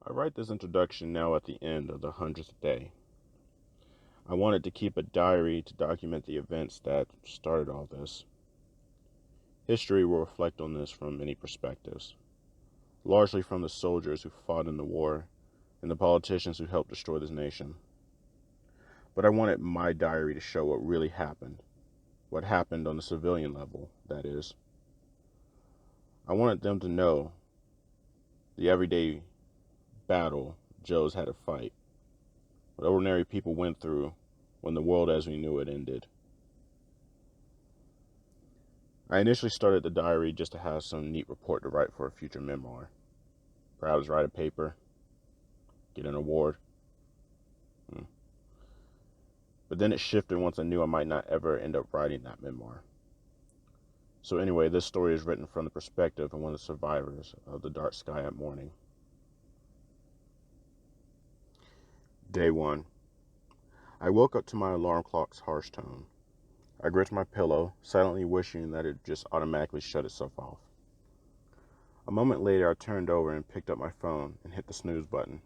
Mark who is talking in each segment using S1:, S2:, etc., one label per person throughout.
S1: I write this introduction now at the end of the 100th day. I wanted to keep a diary to document the events that started all this. History will reflect on this from many perspectives, largely from the soldiers who fought in the war and the politicians who helped destroy this nation. But I wanted my diary to show what really happened, what happened on the civilian level, that is. I wanted them to know the everyday battle Joes had to fight, what ordinary people went through when the world as we knew it ended. I initially started the diary just to have some neat report to write for a future memoir. Perhaps write a paper, get an award. But then it shifted once I knew I might not ever end up writing that memoir. So anyway, this story is written from the perspective of one of the survivors of the dark sky at morning. Day 1. I woke up to my alarm clock's harsh tone. I gripped my pillow, silently wishing that it just automatically shut itself off. A moment later, I turned over and picked up my phone and hit the snooze button.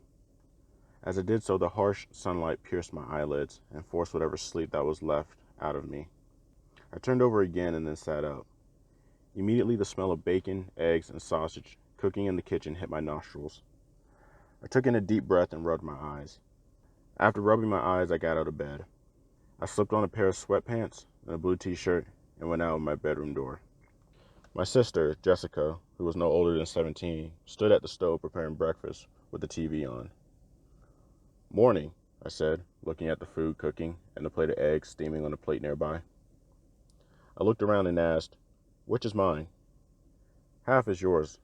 S1: As I did so, the harsh sunlight pierced my eyelids and forced whatever sleep that was left out of me. I turned over again and then sat up. Immediately, the smell of bacon, eggs, and sausage cooking in the kitchen hit my nostrils. I took in a deep breath and rubbed my eyes. After rubbing my eyes, I got out of bed. I slipped on a pair of sweatpants and a blue t-shirt and went out of my bedroom door. My sister, Jessica, who was no older than 17, stood at the stove preparing breakfast with the TV on. "Morning," I said, looking at the food cooking and the plate of eggs steaming on a plate nearby. I looked around and asked, "Which is mine?" "Half is yours.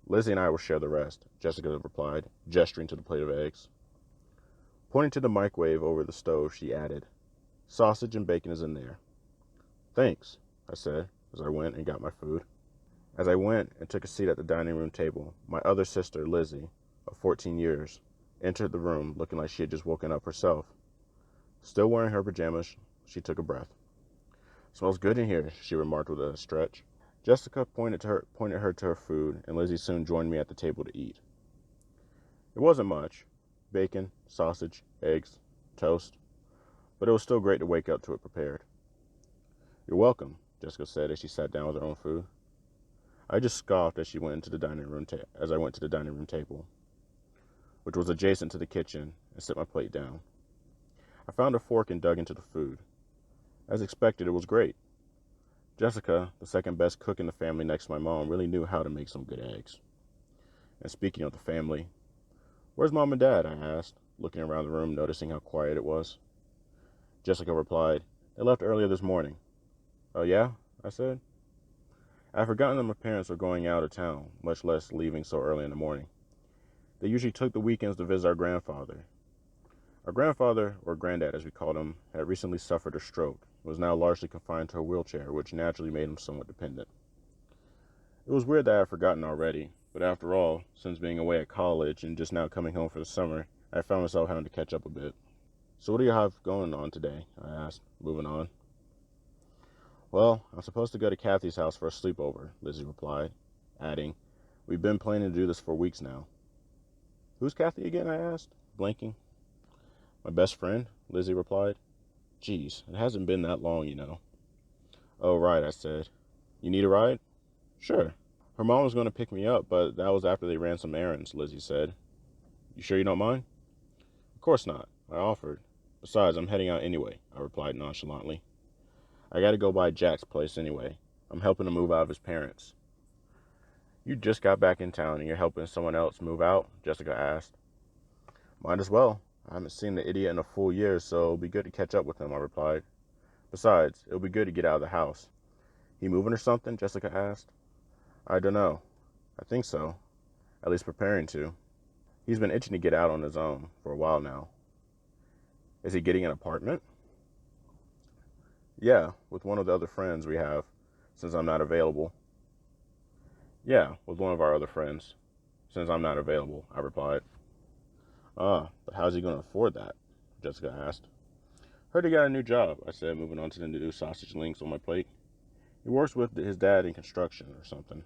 S1: Lizzie and I will share the rest," Jessica replied, gesturing to the plate of eggs. Pointing to the microwave over the stove, she added, "Sausage and bacon is in there." "Thanks," I said, as I went and got my food. As I went and took a seat at the dining room table, my other sister, Lizzie, of 14 years, entered the room looking like she had just woken up herself. Still wearing her pajamas, she took a breath. "Smells good in here," she remarked with a stretch. Jessica pointed her to her food, and Lizzie soon joined me at the table to eat. It wasn't much. Bacon, sausage, eggs, toast. But it was still great to wake up to it prepared. "You're welcome," Jessica said as she sat down with her own food. I just scoffed as I went to the dining room table, which was adjacent to the kitchen, and set my plate down. I found a fork and dug into the food. As expected, it was great. Jessica, the second best cook in the family next to my mom, really knew how to make some good eggs. And speaking of the family, "Where's Mom and Dad?" I asked, looking around the room, noticing how quiet it was. Jessica replied, "They left earlier this morning." "Oh yeah?" I said. I had forgotten that my parents were going out of town, much less leaving so early in the morning. They usually took the weekends to visit our grandfather. Our grandfather, or granddad as we called him, had recently suffered a stroke and was now largely confined to a wheelchair, which naturally made him somewhat dependent. It was weird that I had forgotten already, but after all, since being away at college and just now coming home for the summer, I found myself having to catch up a bit. "So what do you have going on today?" I asked, moving on. "Well, I'm supposed to go to Kathy's house for a sleepover," Lizzie replied, adding, "We've been planning to do this for weeks now." "Who's Kathy again?" I asked, blinking. "My best friend," Lizzie replied. "Geez, it hasn't been that long, you know." "Oh, right," I said. "You need a ride?" "Sure." "Her mom was going to pick me up, but that was after they ran some errands," Lizzie said. "You sure you don't mind?" "Of course not," I offered. "Besides, I'm heading out anyway," I replied nonchalantly. "I gotta go by Jack's place anyway. I'm helping him move out of his parents'." "You just got back in town and you're helping someone else move out?" Jessica asked. "Might as well. I haven't seen the idiot in a full year, so it'll be good to catch up with him," I replied. "Besides, it'll be good to get out of the house." "He moving or something?" Jessica asked. "I don't know. I think so. At least preparing to. He's been itching to get out on his own for a while now." "Is he getting an apartment?" "Yeah, with one of the other friends we have, since I'm not available." "Yeah, with one of our other friends, since I'm not available," I replied. "Ah, but how's he going to afford that?" Jessica asked. "Heard he got a new job," I said, moving on to the new sausage links on my plate. "He works with his dad in construction or something."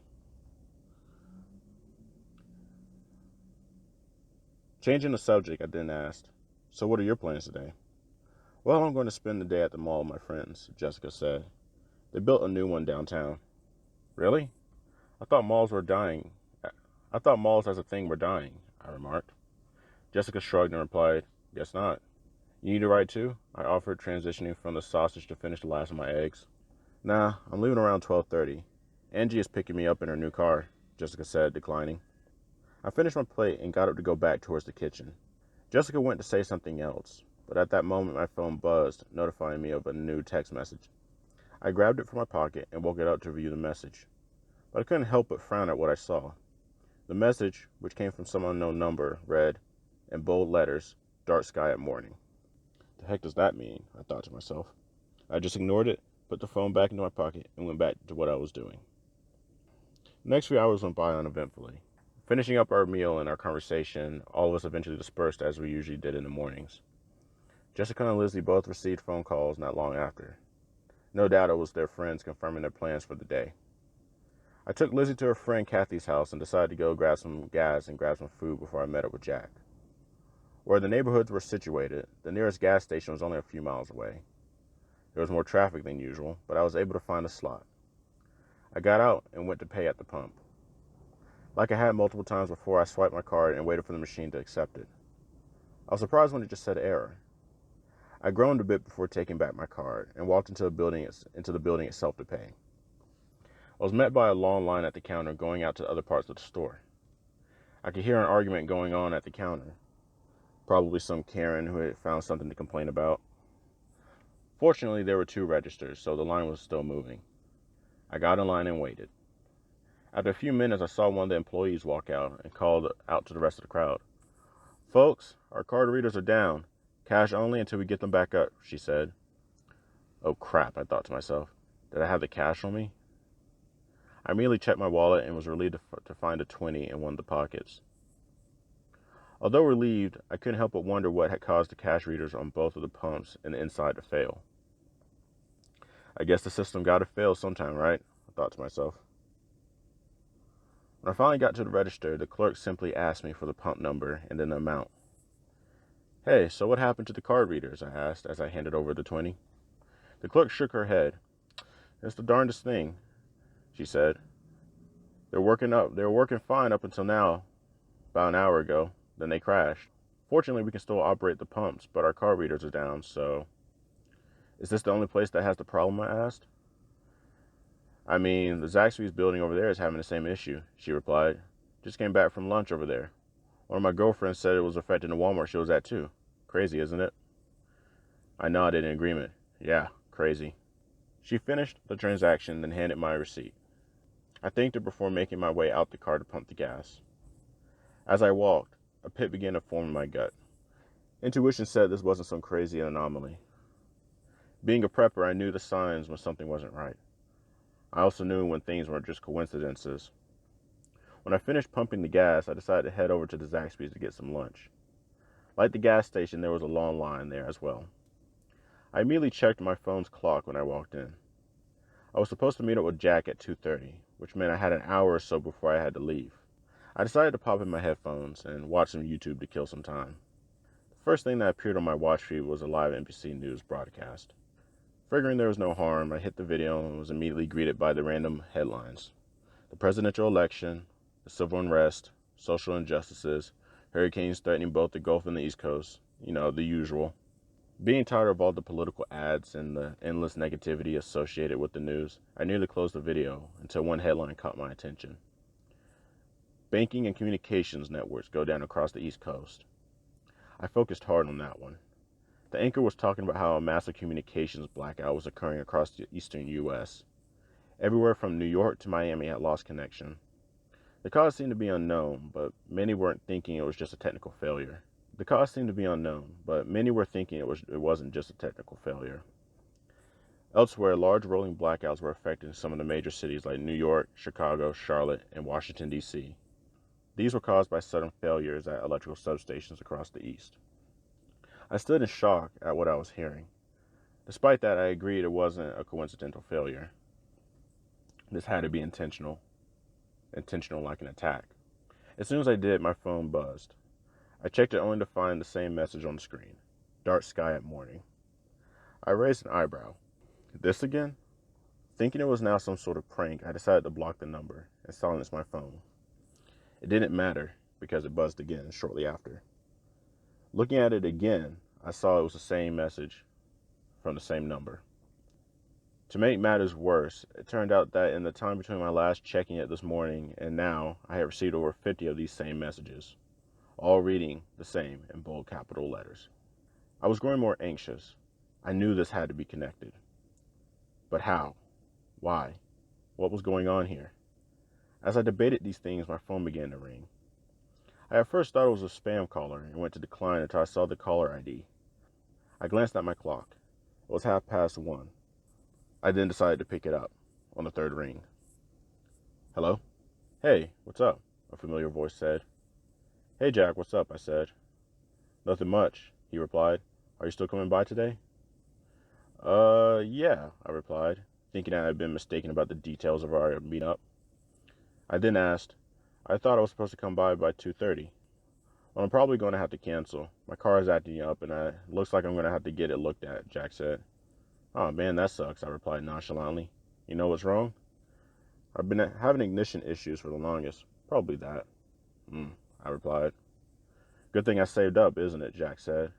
S1: Changing the subject, I then asked, "So what are your plans today?" "Well, I'm going to spend the day at the mall with my friends," Jessica said. "They built a new one downtown." "Really? I thought malls were dying. I thought malls as a thing were dying," I remarked. Jessica shrugged and replied, "Guess not. You need a ride too?" I offered, transitioning from the sausage to finish the last of my eggs. "Nah, I'm leaving around 12:30. Angie is picking me up in her new car," Jessica said, declining. I finished my plate and got up to go back towards the kitchen. Jessica went to say something else, but at that moment my phone buzzed, notifying me of a new text message. I grabbed it from my pocket and woke it up to view the message, but I couldn't help but frown at what I saw. The message, which came from some unknown number, read, in bold letters, "Dark sky at morning." The heck does that mean? I thought to myself. I just ignored it, put the phone back into my pocket, and went back to what I was doing. The next few hours went by uneventfully. Finishing up our meal and our conversation, all of us eventually dispersed as we usually did in the mornings. Jessica and Lizzie both received phone calls not long after. No doubt it was their friends confirming their plans for the day. I took Lizzie to her friend Kathy's house and decided to go grab some gas and grab some food before I met up with Jack. Where the neighborhoods were situated, the nearest gas station was only a few miles away. There was more traffic than usual, but I was able to find a slot. I got out and went to pay at the pump. Like I had multiple times before, I swiped my card and waited for the machine to accept it. I was surprised when it just said error. I groaned a bit before taking back my card and walked into the building itself to pay. I was met by a long line at the counter going out to other parts of the store. I could hear an argument going on at the counter. Probably some Karen who had found something to complain about. Fortunately, there were 2 registers, so the line was still moving. I got in line and waited. After a few minutes, I saw one of the employees walk out and called out to the rest of the crowd. "Folks, our card readers are down. Cash only until we get them back up," she said. Oh crap, I thought to myself. Did I have the cash on me? I immediately checked my wallet and was relieved to find a 20 in one of the pockets. Although relieved, I couldn't help but wonder what had caused the cash readers on both of the pumps and the inside to fail. I guess the system gotta fail sometime, right? I thought to myself. When I finally got to the register, the clerk simply asked me for the pump number and then the amount. "Hey, so what happened to the card readers?" I asked as I handed over the 20. The clerk shook her head. "It's the darndest thing," she said. They were working fine up until now, about an hour ago. Then they crashed. Fortunately, we can still operate the pumps, but our card readers are down, so..." "Is this the only place that has the problem?" I asked. "I mean, the Zaxby's building over there is having the same issue," she replied. "Just came back from lunch over there. One of my girlfriends said it was affecting the Walmart she was at too. Crazy, isn't it?" I nodded in agreement. "Yeah, crazy." She finished the transaction, then handed my receipt. I thanked her before making my way out the car to pump the gas. As I walked, a pit began to form in my gut. Intuition said this wasn't some crazy anomaly. Being a prepper, I knew the signs when something wasn't right. I also knew when things weren't just coincidences. When I finished pumping the gas, I decided to head over to the Zaxby's to get some lunch. Like the gas station, there was a long line there as well. I immediately checked my phone's clock when I walked in. I was supposed to meet up with Jack at 2:30, which meant I had an hour or so before I had to leave. I decided to pop in my headphones and watch some YouTube to kill some time. The first thing that appeared on my watch feed was a live NBC News broadcast. Figuring there was no harm, I hit the video and was immediately greeted by the random headlines. The presidential election, the civil unrest, social injustices, hurricanes threatening both the Gulf and the East Coast, the usual. Being tired of all the political ads and the endless negativity associated with the news, I nearly closed the video until one headline caught my attention. "Banking and communications networks go down across the East Coast." I focused hard on that one. The anchor was talking about how a massive communications blackout was occurring across the eastern U.S. Everywhere from New York to Miami had lost connection. The cause seemed to be unknown, but many weren't thinking it was just a technical failure. It wasn't just a technical failure. Elsewhere, large rolling blackouts were affecting some of the major cities like New York, Chicago, Charlotte, and Washington, D.C. These were caused by sudden failures at electrical substations across the East. I stood in shock at what I was hearing. Despite that, I agreed it wasn't a coincidental failure. This had to be intentional like an attack. As soon as I did, my phone buzzed. I checked it only to find the same message on the screen. Dark sky at morning. I raised an eyebrow. This again? Thinking it was now some sort of prank, I decided to block the number and silence my phone. It didn't matter because it buzzed again shortly after. Looking at it again, I saw it was the same message from the same number. To make matters worse, it turned out that in the time between my last checking it this morning and now, I had received over 50 of these same messages, all reading the same in bold capital letters. I was growing more anxious. I knew this had to be connected. But how? Why? What was going on here? As I debated these things, my phone began to ring. I at first thought it was a spam caller and went to decline until I saw the caller ID. I glanced at my clock. It was 1:30. I then decided to pick it up on the third ring. Hello? Hey, what's up? A familiar voice said. Hey, Jack, what's up? I said. Nothing much, he replied. Are you still coming by today? Yeah, I replied, thinking I had been mistaken about the details of our meetup. I then asked, I thought I was supposed to come by 2:30. Well, I'm probably going to have to cancel. My car is acting up, and it looks like I'm going to have to get it looked at, Jack said. Oh, man, that sucks, I replied nonchalantly. You know what's wrong? I've been having ignition issues for the longest. Probably that. I replied. Good thing I saved up, isn't it, Jack said.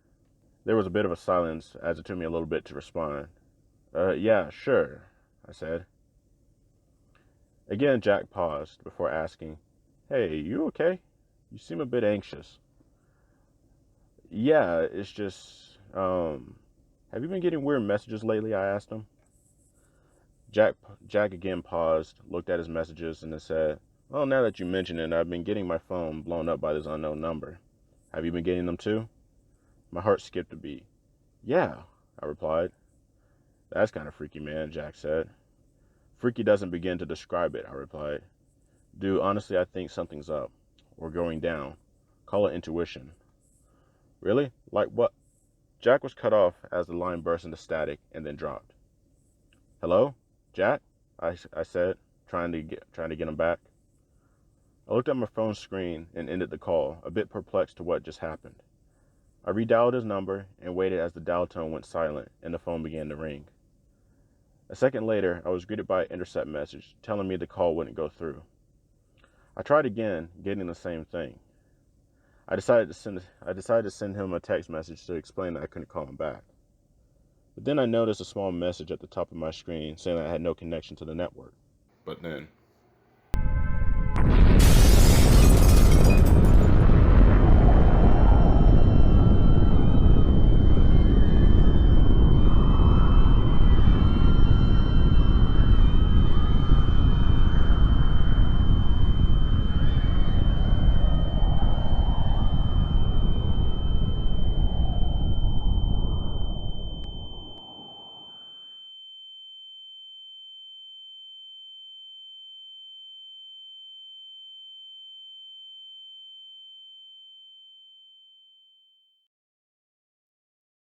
S1: There was a bit of a silence, as it took me a little bit to respond. Yeah, sure, I said. Again, Jack paused before asking, Hey, you okay? You seem a bit anxious. Yeah, it's just, have you been getting weird messages lately? I asked him. Jack again paused, looked at his messages, and then said, Well, now that you mention it, I've been getting my phone blown up by this unknown number. Have you been getting them too? My heart skipped a beat. Yeah, I replied. That's kind of freaky, man, Jack said. Freaky doesn't begin to describe it, I replied. Dude, honestly, I think something's up. Or going down. Call it intuition. Really? Like what? Jack was cut off as the line burst into static and then dropped. Hello? Jack? I said, trying to get him back. I looked at my phone screen and ended the call, a bit perplexed to what just happened. I redialed his number and waited as the dial tone went silent and the phone began to ring. A second later, I was greeted by an intercept message telling me the call wouldn't go through. I tried again, getting the same thing. I decided to send him a text message to explain that I couldn't call him back. But then I noticed a small message at the top of my screen saying that I had no connection to the network. But then,